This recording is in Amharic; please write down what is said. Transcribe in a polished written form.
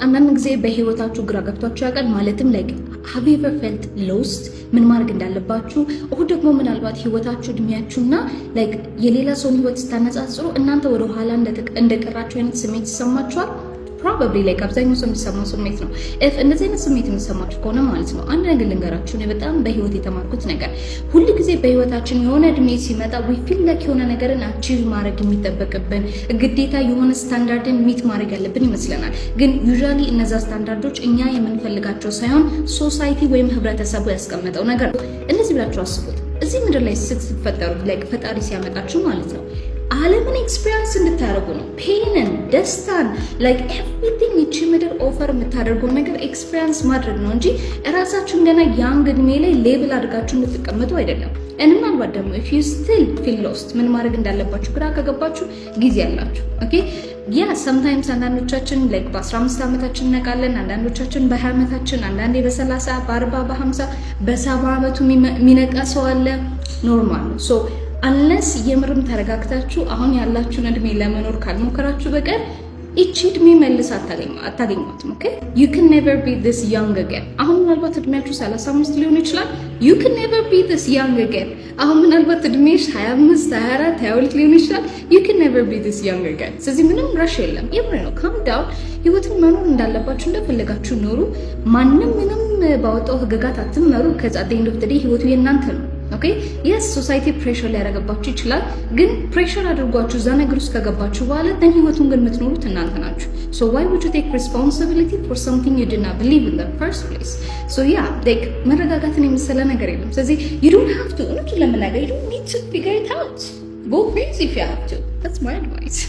አንዳንድ ጊዜ በህይወታችሁ ግራ ገብቷችሁ ያውቃል? ማለትም like have you ever felt lost? ምን ማድረግ እንዳለባችሁ ደግሞ ምናልባት ህይወታችሁ እድሜያችሁና like የሌላ ሰውን ህይወት ስታነጻጽሩ እናንተ ወደ ኋላ እንደቀራችሁ አይነት ስሜት ይሰማችኋል? probably like አብዛኛው ሰው የሚሰማው ስሜት ነው። if እንደዚህ አይነት ስሜት የሚሰማችሁ ከሆነ ማለት ነው አንድ ነገር ልንገራችሁ፣ ነው በጣም በህይወት የተማርኩት ነገር ሁሉ ጊዜ በህይወታችን የሆነ እድሜ ሲመጣ we feel like የሆነ ነገርን achieve ማድረግ የሚጠበቅብን ግዴታ የሆነ ስታንዳርድን ሚት ማድረግ ያለብን ይመስለናል። ግን usually እነዛ ስታንዳርዶች እኛ የምንፈልጋቸው ሳይሆን ሶሳይቲ ወይም ህብረተሰቡ ያስቀመጠው ነገር። እንደዚህ ብላችሁ አስቡት። እዚህ ምድር ላይ ስትፈጠሩ like ፈጣሪ ሲያመጣችሁ ማለት ነው ዓለምን ኤክስፒሪየንስ እንድታደርጉ ነው። ፔንን፣ ደስታን like everything እቺ ምድር ኦፈር የምታደርገው ነገር ኤክስፒሪየንስ ማድረግ ነው እንጂ እራሳችሁን ገና ያንግ እድሜ ላይ ሌብል አድርጋችሁ እንድትቀመጡ አይደለም። ምናልባት ደግሞ if you still feel lost ምን ማድረግ እንዳለባችሁ ግራ ከገባችሁ ጊዜ አላችሁ። ኦኬ ያ sometimes አንዳንዶቻችን like በ15 ዓመታችን ነቃለን፣ አንዳንዶቻችን በ20 ዓመታችን፣ አንዳንዴ በ30 በ40 በ50 በ70 ዓመቱ የሚነቃ ሰው አለ። ኖርማል ነው። ሶ unless የምርም ተረጋግታችሁ አሁን ያላችሁን እድሜ ለመኖር ካልሞከራችሁ በቀር እቺ እድሜ መልስ አታገኙትም። ኦኬ you can never be this young again። አሁን ምናልባት እድሜያችሁ 35 ሊሆን ይችላል። you can never be this young again። አሁን ምናልባት እድሜሽ 25 24 22 ሊሆን ይችላል። you can never be this young again። ስለዚህ ምንም ረሽ የለም። የምር ነው። calm down። ህይወትን መኖር እንዳለባችሁ እንደፈለጋችሁ ኖሩ። ማንም ምንም ባወጣው ህግጋት አትመሩ። ከዛ at the end of the day ህይወቱ የእናንተ ነው። ኦኬ yes ሶሳይቲ ፕሬሸር ሊያደርግባችሁ ይችላል። ግን ፕሬሸር አድርጓችሁ እዛ ነገር ውስጥ ከገባችሁ በኋላ ህይወቱን ግን የምትኖሩት እናንተ ናችሁ። so why would you take responsibility for something you did not believe in the first place? so yeah like መረጋጋትን የመሰለ ነገር የለም። ስለዚህ you don't have to ለምን ነገር you don't need to figure it out. go crazy if you have to. that's my advice.